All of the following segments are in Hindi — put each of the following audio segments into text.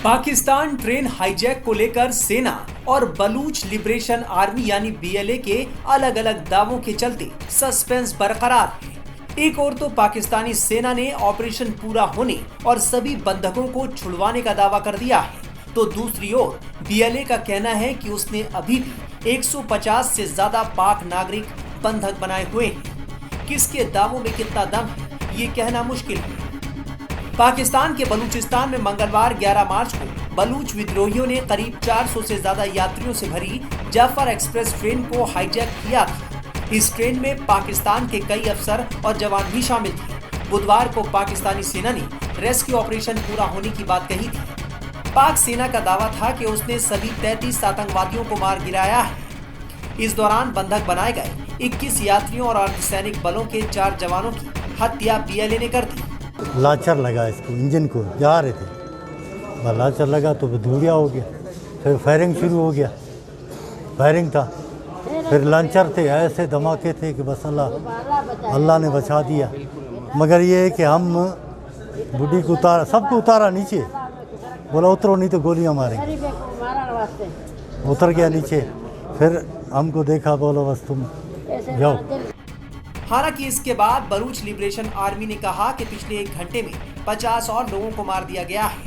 पाकिस्तान ट्रेन हाईजैक को लेकर सेना और बलूच लिबरेशन आर्मी यानी बीएलए के अलग अलग दावों के चलते सस्पेंस बरकरार है। एक ओर तो पाकिस्तानी सेना ने ऑपरेशन पूरा होने और सभी बंधकों को छुड़वाने का दावा कर दिया है, तो दूसरी ओर बीएलए का कहना है कि उसने अभी भी 150 से ज्यादा पाक नागरिक बंधक बनाए हुए हैं। किसके दावों में कितना दम है, ये कहना मुश्किल है। पाकिस्तान के बलूचिस्तान में मंगलवार 11 मार्च को बलूच विद्रोहियों ने करीब 400 से ज्यादा यात्रियों से भरी जाफर एक्सप्रेस ट्रेन को हाईजैक किया था। इस ट्रेन में पाकिस्तान के कई अफसर और जवान भी शामिल थे। बुधवार को पाकिस्तानी सेना ने रेस्क्यू ऑपरेशन पूरा होने की बात कही थी। पाक सेना का दावा था कि उसने सभी 33 आतंकवादियों को मार गिराया है। इस दौरान बंधक बनाए गए 21 यात्रियों और अर्धसैनिक बलों के 4 जवानों की हत्या बीएलए ने कर दी। लाचर लगा इसको, इंजन को जा रहे थे, लाचर लगा तो धुरिया हो गया, फिर फायरिंग शुरू हो गया। फायरिंग था, फिर लांचर थे, ऐसे धमाके थे कि बस अल्लाह ने बचा दिया। मगर ये है कि हम बुढ़ी को उतारा, सबको उतारा नीचे, बोला उतरो नहीं तो गोलियां मारेंगे। उतर गया नीचे, फिर हमको देखा, बोला बस तुम जाओ। हालांकि इसके बाद बलूच लिबरेशन आर्मी ने कहा कि पिछले 1 घंटे में 50 और लोगों को मार दिया गया है।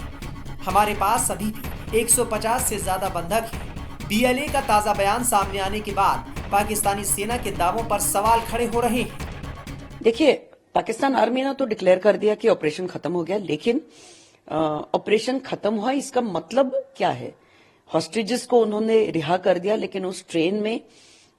हमारे पास अभी भी 150 से ज्यादा बंधक हैं। बीएलए का ताजा बयान सामने आने के बाद पाकिस्तानी सेना के दावों पर सवाल खड़े हो रहे हैं। देखिए, पाकिस्तान आर्मी ने तो डिक्लेयर कर दिया कि ऑपरेशन खत्म हो गया, लेकिन ऑपरेशन खत्म हुआ इसका मतलब क्या है? हॉस्टेजेस को उन्होंने रिहा कर दिया, लेकिन उस ट्रेन में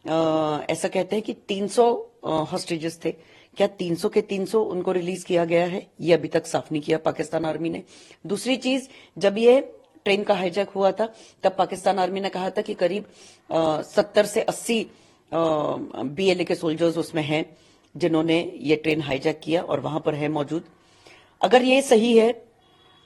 ऐसा कहते हैं कि 300 हॉस्टेजेस थे। क्या 300 के 300 उनको रिलीज किया गया है? ये अभी तक साफ नहीं किया पाकिस्तान आर्मी ने। दूसरी चीज, जब ये ट्रेन का हाईजैक हुआ था तब पाकिस्तान आर्मी ने कहा था कि करीब 70 से 80 बीएलए के सोल्जर्स उसमें हैं जिन्होंने ये ट्रेन हाईजैक किया और वहां पर है मौजूद। अगर ये सही है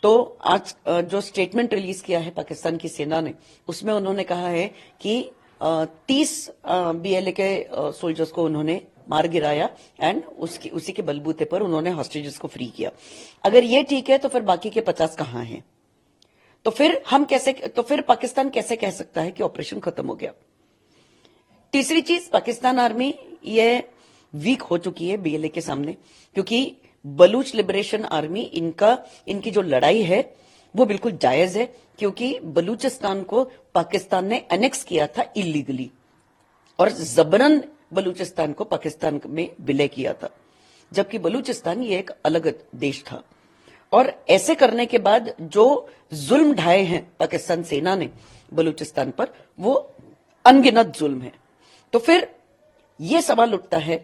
तो आज जो स्टेटमेंट रिलीज किया है पाकिस्तान की सेना ने, उसमें उन्होंने कहा है कि 30 बीएलए के सोल्जर्स को उन्होंने मार गिराया एंड उसी के बलबूते पर उन्होंने हॉस्टेजेस को फ्री किया। अगर ये ठीक है तो फिर बाकी के 50 कहां हैं? तो फिर पाकिस्तान कैसे कह सकता है कि ऑपरेशन खत्म हो गया? तीसरी चीज, पाकिस्तान आर्मी ये वीक हो चुकी है बीएलए के सामने, क्योंकि बलूच लिबरेशन आर्मी इनकी जो लड़ाई है वो बिल्कुल जायज है, क्योंकि बलूचिस्तान को पाकिस्तान ने एनेक्स किया था इलीगली और जबरन बलूचिस्तान को पाकिस्तान में विलय किया था, जबकि बलूचिस्तान ये एक अलग देश था। और ऐसे करने के बाद जो जुल्म ढाए हैं पाकिस्तान सेना ने बलूचिस्तान पर, वो अनगिनत जुल्म है। तो फिर ये सवाल उठता है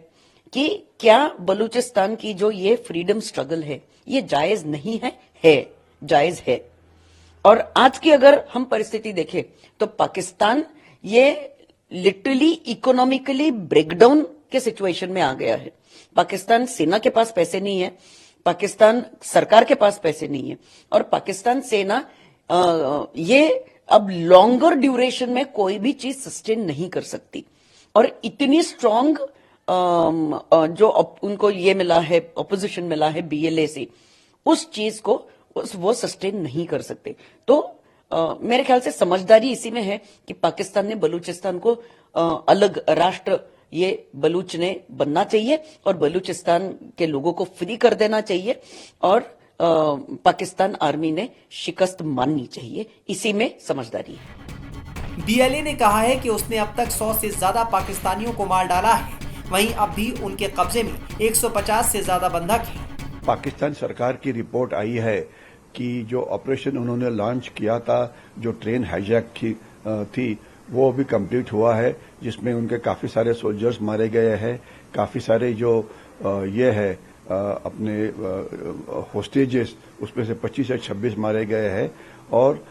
कि क्या बलूचिस्तान की जो ये फ्रीडम स्ट्रगल है ये जायज नहीं है? जायज है। और आज की अगर हम परिस्थिति देखें तो पाकिस्तान ये लिटरली इकोनॉमिकली ब्रेकडाउन के सिचुएशन में आ गया है। पाकिस्तान सेना के पास पैसे नहीं है, पाकिस्तान सरकार के पास पैसे नहीं है, और पाकिस्तान सेना ये अब लॉन्गर ड्यूरेशन में कोई भी चीज सस्टेन नहीं कर सकती। और इतनी स्ट्रांग जो उनको ये मिला है, ऑपोजिशन मिला है बीएलए से, उस चीज को वो सस्टेन नहीं कर सकते। तो मेरे ख्याल से समझदारी इसी में है कि पाकिस्तान ने बलूचिस्तान को अलग राष्ट्र ये बलूच ने बनना चाहिए और बलूचिस्तान के लोगों को फ्री कर देना चाहिए, और पाकिस्तान आर्मी ने शिकस्त माननी चाहिए। इसी में समझदारी है। बीएलए ने कहा है कि उसने अब तक 100 से ज्यादा पाकिस्तानियों को मार डाला है। वहीं अब भी उनके कब्जे में 150 से ज्यादा बंधक हैं। पाकिस्तान सरकार की रिपोर्ट आई है कि जो ऑपरेशन उन्होंने लॉन्च किया था, जो ट्रेन हाईजैक थी, वो भी कंप्लीट हुआ है, जिसमें उनके काफी सारे सोल्जर्स मारे गए हैं, काफी सारे जो ये है अपने होस्टेजेस, उसमें से 25 से 26 मारे गए हैं, और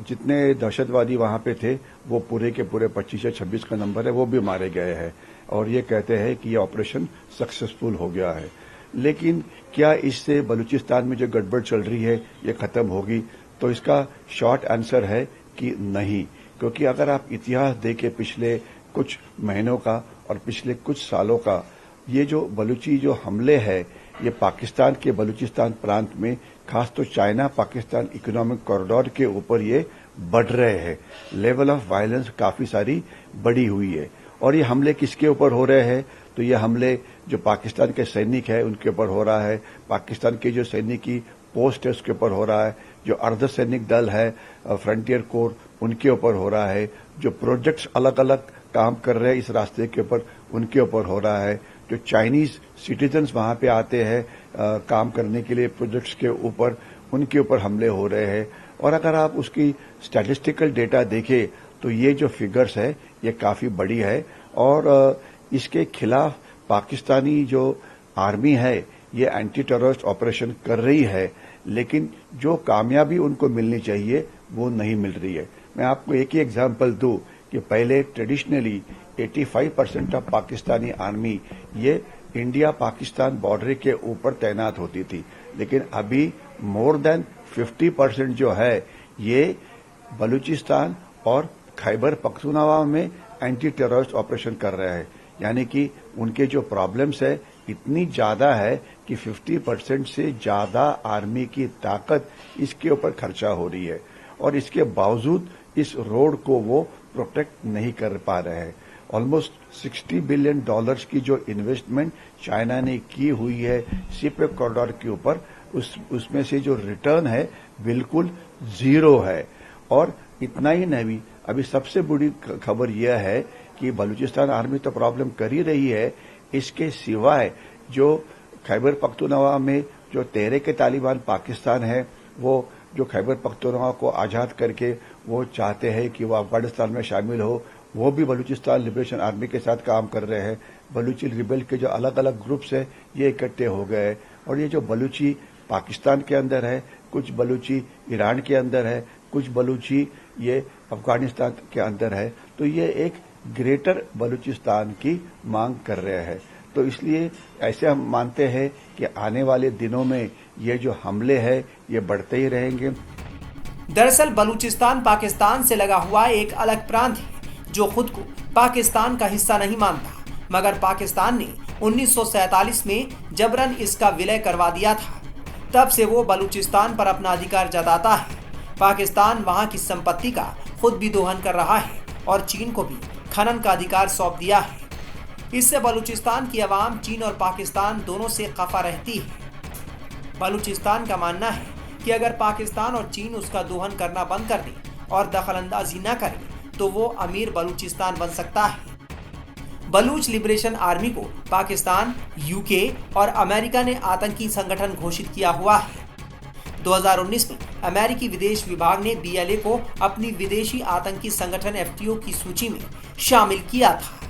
जितने दहशतवादी वहां पे थे वो पूरे के पूरे 25 से 26 का नंबर है, वो भी मारे गए हैं। और ये कहते हैं कि ये ऑपरेशन सक्सेसफुल हो गया है। लेकिन क्या इससे बलूचिस्तान में जो गड़बड़ चल रही है ये खत्म होगी? तो इसका शॉर्ट आंसर है कि नहीं, क्योंकि अगर आप इतिहास देखें पिछले कुछ महीनों का और पिछले कुछ सालों का, ये जो बलूची जो हमले हैं ये पाकिस्तान के बलूचिस्तान प्रांत में, खास तो चाइना पाकिस्तान इकोनॉमिक कॉरिडोर के ऊपर ये बढ़ रहे हैं। लेवल ऑफ वायलेंस काफी सारी बढ़ी हुई है। और ये हमले किसके ऊपर हो रहे हैं? तो ये हमले जो पाकिस्तान के सैनिक है उनके ऊपर हो रहा है, पाकिस्तान के जो सैनिक की पोस्ट है उसके ऊपर हो रहा है, जो अर्धसैनिक दल है फ्रंटियर कोर उनके ऊपर हो रहा है, जो प्रोजेक्ट्स अलग अलग काम कर रहे हैं इस रास्ते के ऊपर उनके ऊपर हो रहा है, जो चाइनीज सिटीजन्स वहां पे आते हैं काम करने के लिए प्रोजेक्ट्स के ऊपर, उनके ऊपर हमले हो रहे हैं। और अगर आप उसकी स्टैटिस्टिकल डेटा देखें तो ये जो फिगर्स है ये काफी बड़ी है। और इसके खिलाफ पाकिस्तानी जो आर्मी है ये एंटी टेररिस्ट ऑपरेशन कर रही है, लेकिन जो कामयाबी उनको मिलनी चाहिए वो नहीं मिल रही है। मैं आपको एक ही एग्जांपल दूं कि पहले ट्रेडिशनली 85% ऑफ पाकिस्तानी आर्मी ये इंडिया पाकिस्तान बॉर्डर के ऊपर तैनात होती थी, लेकिन अभी मोर देन 50% जो है ये बलूचिस्तान और खैबर पख्तूनख्वा में एंटी टेररिस्ट ऑपरेशन कर रहे हैं। यानी कि उनके जो प्रॉब्लम्स है इतनी ज्यादा है कि 50% से ज्यादा आर्मी की ताकत इसके ऊपर खर्चा हो रही है, और इसके बावजूद इस रोड को वो प्रोटेक्ट नहीं कर पा रहे हैं। ऑलमोस्ट $60 बिलियन की जो इन्वेस्टमेंट चाइना ने की हुई है सीपेक कॉरिडोर के ऊपर, उसमें से जो रिटर्न है बिल्कुल जीरो है। और इतना ही नहीं, अभी सबसे बड़ी खबर यह है कि बलूचिस्तान आर्मी तो प्रॉब्लम कर ही रही है, इसके सिवाय जो खैबर पख्तूनख्वा में जो तहरीक तालिबान पाकिस्तान है, वो जो खैबर पख्तूनख्वा को आजाद करके वो चाहते हैं कि वो अफगानिस्तान में शामिल हो, वो भी बलूचिस्तान लिबरेशन आर्मी के साथ काम कर रहे हैं। बलूची रिबेल के जो अलग अलग ग्रुप्स है ये इकट्ठे हो गए, और ये जो बलूची पाकिस्तान के अंदर है, कुछ बलूची ईरान के अंदर है, कुछ बलूची ये अफगानिस्तान के अंदर है, तो ये एक ग्रेटर बलूचिस्तान की मांग कर रहे हैं। तो इसलिए ऐसे हम मानते हैं कि आने वाले दिनों में ये जो हमले हैं ये बढ़ते ही रहेंगे। दरअसल बलूचिस्तान पाकिस्तान से लगा हुआ एक अलग प्रांत है जो खुद को पाकिस्तान का हिस्सा नहीं मानता, मगर पाकिस्तान ने 1947 में जबरन इसका विलय करवा दिया था। तब से वो बलूचिस्तान पर अपना अधिकार जताता है। पाकिस्तान वहां की संपत्ति का खुद भी दोहन कर रहा है और चीन को भी खनन का अधिकार सौंप दिया है। इससे बलूचिस्तान की आवाम चीन और पाकिस्तान दोनों से खफा रहती है। बलूचिस्तान का मानना है कि अगर पाकिस्तान और चीन उसका दोहन करना बंद कर दे और दखलंदाजी न करे तो वो अमीर बलूचिस्तान बन सकता है। बलूच लिबरेशन आर्मी को पाकिस्तान, यूके और अमेरिका ने आतंकी संगठन घोषित किया हुआ है। 2019 में अमेरिकी विदेश विभाग ने BLA को अपनी विदेशी आतंकी संगठन FTO की सूची में शामिल किया था।